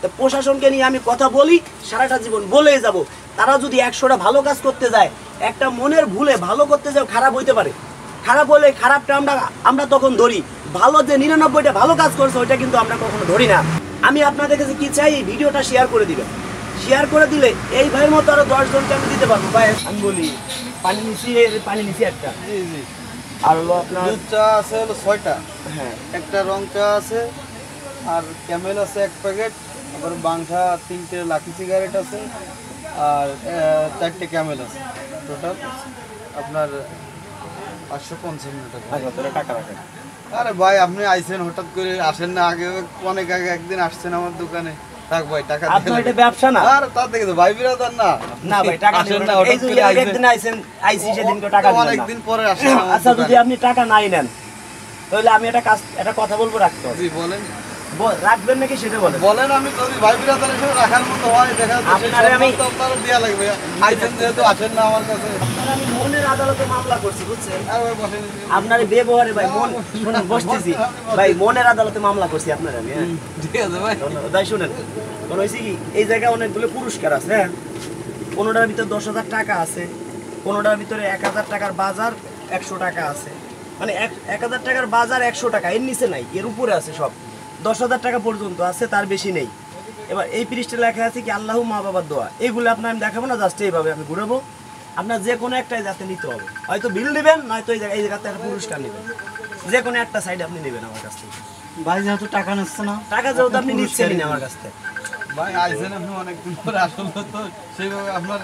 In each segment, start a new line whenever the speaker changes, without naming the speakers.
তো প্রশাসনকে নিয়ে আমি কথা বলি, সারাটা জীবন বলেই যাব। তারা যদি 100টা ভালো কাজ করতে যায়, একটা মনের ভুলে ভালো করতে যায় খারাপ হইতে পারে, খারাপ হলে খারাপটা আমরা তখন ধরি, ভালো যে 99টা ভালো কাজ করছে ওইটা কিন্তু আমরা কখনো ধরি না। আমি আপনাদের কাছে কি চাই, এই ভিডিওটা শেয়ার করে দিবেন। শেয়ার করে দিলে এই ভাইয়ের মতো আরো 10 জনকে আমি দিতে পারবো। ভাই আমি বলি পানি নিছি একটা।
জি জি।
আর হলো আপনার
দুধ চা আছে হলো 6টা,
হ্যাঁ
একটা রং চা আছে, আর ক্যামেল আছে 1 প্যাকেট, আবার বাংঠা 3টে লাকি সিগারেট আছে, আর 4টে ক্যামেল আছে। টোটাল আপনার 550 টাকা।
আচ্ছা তোরা টাকা রাখেন।
আরে ভাই আপনি আইছেন হঠাৎ করে, আসেন না? আগে অনেক আগে একদিন আসছেন আমার দোকানে। থাক ভাই টাকা দিয়ে
আপনার এটা ব্যবসা না?
আর তা থেকে তো ভাই বিরাদার না।
না ভাই টাকা
আসেন
নেবেন
না,
না। এই
হঠাৎ
যে
করে আইছেন।
একদিন আইছি সেদিনকে টাকা দিবেন না।
অনেকদিন পরে আসেন আমার
আচ্ছা যদি
দোকানে।
আপনি টাকা নাই নেন তাহলে আমি একটা কথা বলবো, রাখতে হবে।
জি বলেন।
রাখবেন নাকি সেটা বলেন।
বলেন, আমি যদি ভাই বিরাদার হিসেবে রাখার মতো হয় দেখা যাচ্ছে
আপনারে আমি-
আপনারা দেয়া লাগবে। আইছেন যেহেতু আসেন না আমার কাছে।
আপনার আমি মনের আদালতে মামলা করছি বুঝছেন।
আর ভাই বসেন।
আপনার ব্যবহারে ভাই শুনুন বসতেছি ভাই, মনের আদালতে মামলা করছি আপনার আমি। হ্যাঁ
ঠিক আছে ভাই।
ধন্যবাদ। তাই শুনেন, মনে হয়েছে কি এই জায়গায় অনেকগুলো পুরস্কার আছে। হ্যাঁ 15টার ভিতরে 10,000 টাকা আছে, 15টার ভিতরে 1000 টাকার বাজার 100 টাকা আছে, মানে 1000 টাকার বাজার 100 টাকা, এর নিচে নাই, এর উপরে আছে সব। 10,000 টাকা পর্যন্ত আছে, তার বেশি নেই। এবার এই পৃষ্ঠে লেখা আছে কি আল্লাহু মা বাবার দোয়া, এইগুলো আপনার আমি দেখাবো না, জাস্ট এইভাবে আমি ঘুরাবো। আপনার যে কোনো একটাই যাতে নিতে হবে, হয়তো বিল নেবেন, নয়তো এই জায়গাতে একটা পুরস্কার নেবেন, যে কোনো একটা সাইড আপনি নেবেন আমার কাছ থেকে।
ভাই যেহেতু টাকা নিচ্ছে না,
টাকা যেহেতু আপনি নিচ্ছেনই না আমার কাছ থেকে।
ভাই আইছেন আপনি অনেকদিন পরে, আসলে তো সেইভাবে আপনার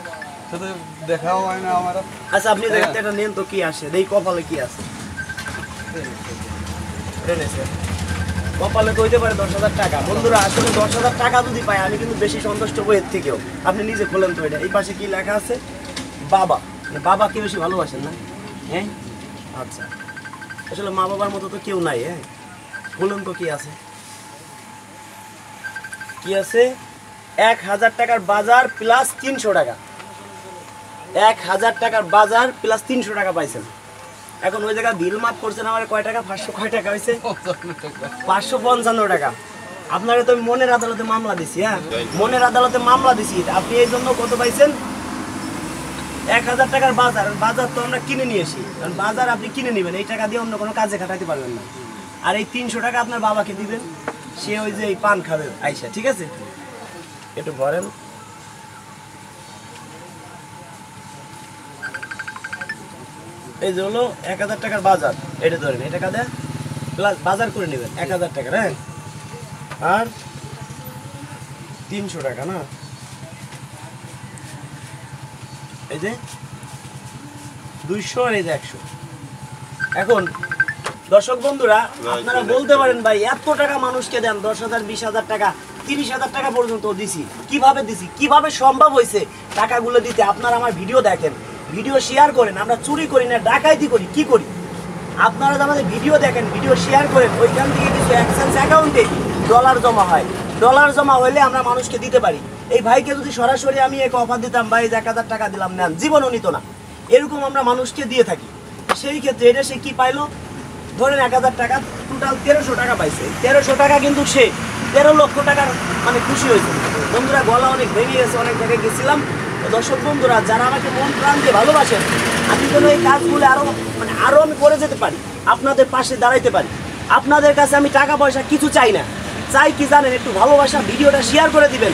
সাথে দেখাও হয় না আমার।
আচ্ছা আপনি জায়গাতে এটা নেন তো, কি আসে এই কপালে কি আছে? এনেছে কপালে তো হইতে পারে 10,000 টাকা। বন্ধুরা আসলে 10,000 টাকা যদি পাই আমি কিন্তু বেশি সন্তুষ্ট হবো এর থেকেও। আপনি নিজে খোলেন তো এটা, এই পাশে কি লেখা আছে? বাবা। বাবাকে বেশি ভালোবাসেন না? হ্যাঁ আচ্ছা, আসলে মা বাবার মতো তো কেউ নাই। হ্যাঁ বলুন তো কি আছে, কি আছে? 1,000 টাকার বাজার প্লাস 300 টাকা, 1,000 টাকার বাজার প্লাস 300 টাকা পাইছেন। এখন ওই জায়গায় বিল মাফ করছেন আমার কয় টাকা? 500 কয় টাকা হয়েছে? 555 টাকা। আপনারা তো আমি মনের আদালতে মামলা দিছি। হ্যাঁ মনের আদালতে মামলা দিছি, আপনি এই জন্য কত পাইছেন? 1,000 টাকার বাজার। বাজার তো আমরা কিনে নিয়ে এসি, কারণ বাজার আপনি কিনে নেবেন, এই টাকা দিয়ে অন্য কোনো কাজে খাটাতে পারবেন না। আর এই 300 টাকা আপনার বাবাকে দিবেন, সে ওই যে এই পান খাবে আইসা, ঠিক আছে? একটু ভরেন। এই যে হলো 1,000 টাকার বাজার, এটা ধরেন, এই টাকা দেন প্লাস বাজার করে নেবেন 1,000 টাকা। হ্যাঁ আর 300 টাকা না, এই যে 200 আর এই যে 100। এখন দর্শক বন্ধুরা আপনারা বলতে পারেন ভাই এত টাকা মানুষকে দেন, 10,000 20,000 টাকা 30,000 টাকা পর্যন্ত দিছি, কিভাবে দিছি, কিভাবে সম্ভব হয়েছে টাকাগুলো দিতে? আপনারা আমার ভিডিও দেখেন, ভিডিও শেয়ার করেন। আমরা চুরি করি না, ডাকাইতি করি, কি করি? আপনারা আমাদের ভিডিও দেখেন, ভিডিও শেয়ার করেন, ওইখান থেকে কিছু এক্সচেঞ্জ অ্যাকাউন্টে ডলার জমা হয়, ডলার জমা হলে আমরা মানুষকে দিতে পারি। এই ভাইকে যদি সরাসরি আমি এক অফার দিতাম, ভাই 1,000 টাকা দিলাম, নেন, জীবনও নিত না। এরকম আমরা মানুষকে দিয়ে থাকি। সেই ক্ষেত্রে এটা সে কি পাইলো? ধরেন 1,000 টাকা, টোটাল 1300 টাকা পাইছে। 1300 টাকা কিন্তু সে 13 লক্ষ টাকার মানে খুশি হয়েছে। বন্ধুরা গলা অনেক ভেঙে গেছে, অনেক জায়গায় গেছিলাম। দর্শক বন্ধুরা যারা আমাকে মন প্রাণ দিয়ে ভালোবাসেন, আমি যেন এই কাজগুলো আরো আমি করে যেতে পারি, আপনাদের পাশে দাঁড়াইতে পারি। আপনাদের কাছে আমি টাকা পয়সা কিছু চাই না, চাই কি জানেন? একটু ভালোবাসা, ভিডিওটা শেয়ার করে দিবেন।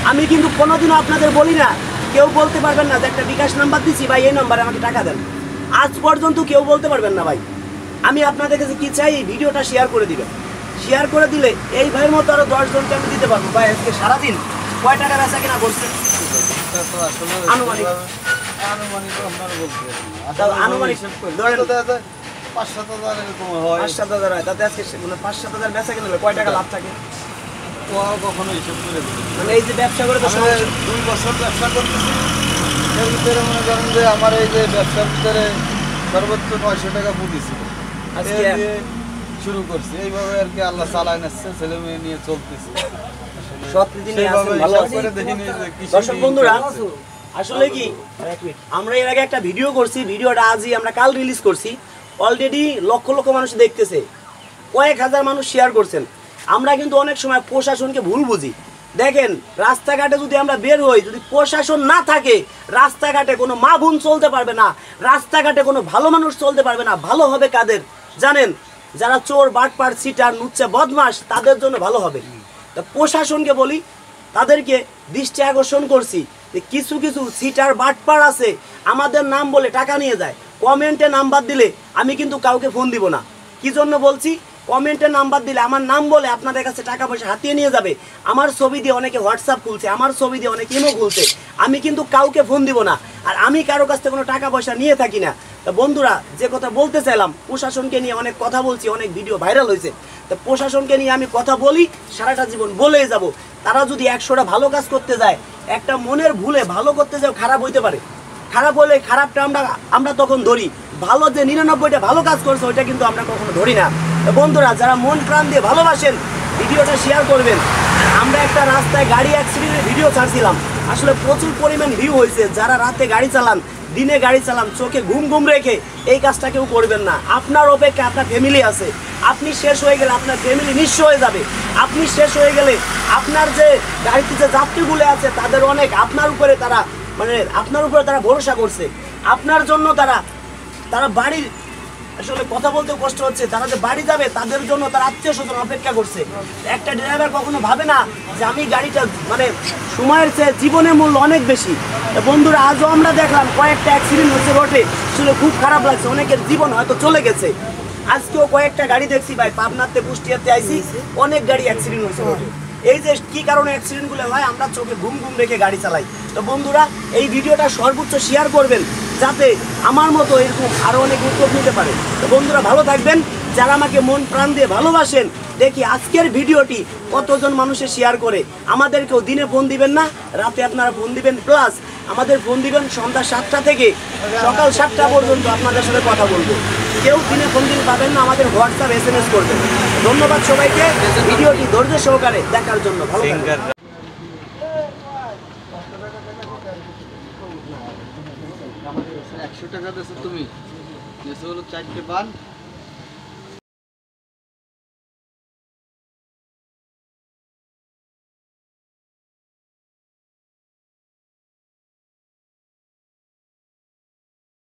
আমি কিন্তু কোনোদিনও আপনাদের বলি না, কেউ বলতে পারবেন না যে একটা বিকাশ নাম্বার দিচ্ছি ভাই এই নাম্বারে আমাকে টাকা দেন, আজ পর্যন্ত কেউ বলতে পারবেন না ভাই। আমি আপনাদের কাছে কি চাই, এই ভিডিওটা শেয়ার করে দিবেন। শেয়ার করে দিলে এই ভাইয়ের মতো আরো 10 জনকে আমি দিতে পারবো। ভাই আজকে সারাদিন কয় টাকা বেচা কিনা করছে? আনুমানিক
আপনারা বলতে
আনুমানিক ধরেন
5-7 হাজার এরকম হয়।
5-7 হাজার হয়, তাতে আজকে 5-7 হাজার বেচা কিনা হলে কয় টাকা লাভ থাকে?
কখনো হিসেব করে দিই।
মানে এই যে ব্যবসা করে তো
আমি 2 বছর ব্যবসা করতেছি, এর ভিতরে মনে করেন যে আমার এই যে ব্যবসার ভিতরে সর্বোচ্চ 900 টাকা পুঁজি ছিল,
আজকে
এই দিয়ে শুরু করছি। এইভাবে আর কি আল্লাহ চালায় নিচ্ছে, ছেলে মেয়ে নিয়ে চলতেছি।
দর্শক বন্ধুরা আসলে কি আমরা এর আগে একটা ভিডিও করছি, ভিডিওটা আজই আমরা কাল রিলিজ করছি, অলরেডি লক্ষ লক্ষ মানুষ দেখতেছে, কয়েক হাজার মানুষ শেয়ার করছেন। আমরা কিন্তু অনেক সময় প্রশাসনকে ভুল বুঝি, দেখেন রাস্তাঘাটে যদি আমরা বের হই, যদি প্রশাসন না থাকে, রাস্তাঘাটে কোনো মা বোন চলতে পারবে না, রাস্তাঘাটে কোনো ভালো মানুষ চলতে পারবে না। ভালো হবে কাদের জানেন? যারা চোর, বাটপার, সিটার, নুচ্চা, বদমাস, তাদের জন্য ভালো হবে। তা প্রশাসনকে বলি, তাদেরকে দৃষ্টি আকর্ষণ করছি যে কিছু কিছু সিটার, বাটপার আছে, আমাদের নাম বলে টাকা নিয়ে যায়। কমেন্টে নাম্বার দিলে আমি কিন্তু কাউকে ফোন দিব না। কি জন্য বলছি? কমেন্টে নাম্বার দিলে আমার নাম বলে আপনাদের কাছে টাকা পয়সা হাতিয়ে নিয়ে যাবে। আমার ছবি দিয়ে অনেকে হোয়াটসঅ্যাপ খুলছে, আমার ছবি দিয়ে অনেকে ইমো খুলছে। আমি কিন্তু কাউকে ফোন দিব না, আর আমি কারো কাছ থেকে কোনো টাকা পয়সা নিয়ে থাকি না। তা বন্ধুরা, যে কথা বলতে চাইলাম, প্রশাসনকে নিয়ে অনেক কথা বলছি, অনেক ভিডিও ভাইরাল হয়েছে। তা প্রশাসনকে নিয়ে আমি কথা বলি, সারাটা জীবন বলেই যাব। তারা যদি 100টা ভালো কাজ করতে যায়, একটা মনের ভুলে ভালো করতে যাও, খারাপ হইতে পারে। খারাপ হলে খারাপটা আমরা তখন ধরি, ভালো যে 99টা ভালো কাজ করছে ওইটা কিন্তু আমরা কখনো ধরি না। তো বন্ধুরা, যারা মন প্রাণ দিয়ে ভালোবাসেন, ভিডিওটা শেয়ার করবেন। আমরা একটা রাস্তায় গাড়ি অ্যাক্সিডেন্টের ভিডিও ছাড়ছিলাম, আসলে প্রচুর পরিমাণ ভিউ হয়েছে। যারা রাতে গাড়ি চালান, দিনে গাড়ি চালান, চোখে ঘুম ঘুম রেখে এই কাজটা কেউ করবেন না। আপনার অপেক্ষা আপনার ফ্যামিলি আছে, আপনি শেষ হয়ে গেলে আপনার ফ্যামিলি নিঃস্ব হয়ে যাবে। আপনি শেষ হয়ে গেলে আপনার যে গাড়িতে যে যাত্রীগুলো আছে তাদের অনেক আপনার উপরে তারা আপনার উপরে তারা ভরসা করছে, আপনার জন্য তারা বাড়ির, আসলে কথা বলতে কষ্ট হচ্ছে, তারা যে বাড়ি যাবে তাদের জন্য তার আত্মীয় স্বজন অপেক্ষা করছে। একটা ড্রাইভার কখনো ভাবে না যে আমি গাড়িটা সময়ের চেয়ে জীবনের মূল্য অনেক বেশি। বন্ধুরা, আজও আমরা দেখলাম কয়েকটা অ্যাক্সিডেন্ট হচ্ছে রোডে, আসলে খুব খারাপ লাগছে। অনেকের জীবন হয়তো চলে গেছে। আজকেও কয়েকটা গাড়ি দেখছি ভাই, পাবনাতে, কুষ্টিয়াতে আইছি, অনেক গাড়ি অ্যাক্সিডেন্ট হয়েছে রোডে। এই যে কি কারণে অ্যাক্সিডেন্টগুলো হয়, আমরা চোখে ঘুম ঘুম রেখে গাড়ি চালাই। তো বন্ধুরা, এই ভিডিওটা সর্বোচ্চ শেয়ার করবেন, যাতে আমার মতো এরকম আরও অনেক উদ্যোগ নিতে পারে। তো বন্ধুরা, ভালো থাকবেন। যারা আমাকে মন প্রাণ দিয়ে ভালোবাসেন, দেখি আজকের ভিডিওটি কতজন মানুষে শেয়ার করে। আমাদেরকেও দিনে ফোন দিবেন না, রাতে আপনারা ফোন দিবেন, প্লাস আমাদের ফোন দিবেন সন্ধ্যা 7টা থেকে সকাল 7টা পর্যন্ত আপনাদের সাথে কথা বলবো। কেউ দিনে ফোন দিন পাবেন না, আমাদের হোয়াটসঅ্যাপ SMS করবেন। ধন্যবাদ সবাইকে ভিডিওটি ধৈর্য সহকারে দেখার জন্য। ভালো থাকবেন।
100 টাকা দিয়েছো তুমি, দিয়েছো হলো 4টে বান।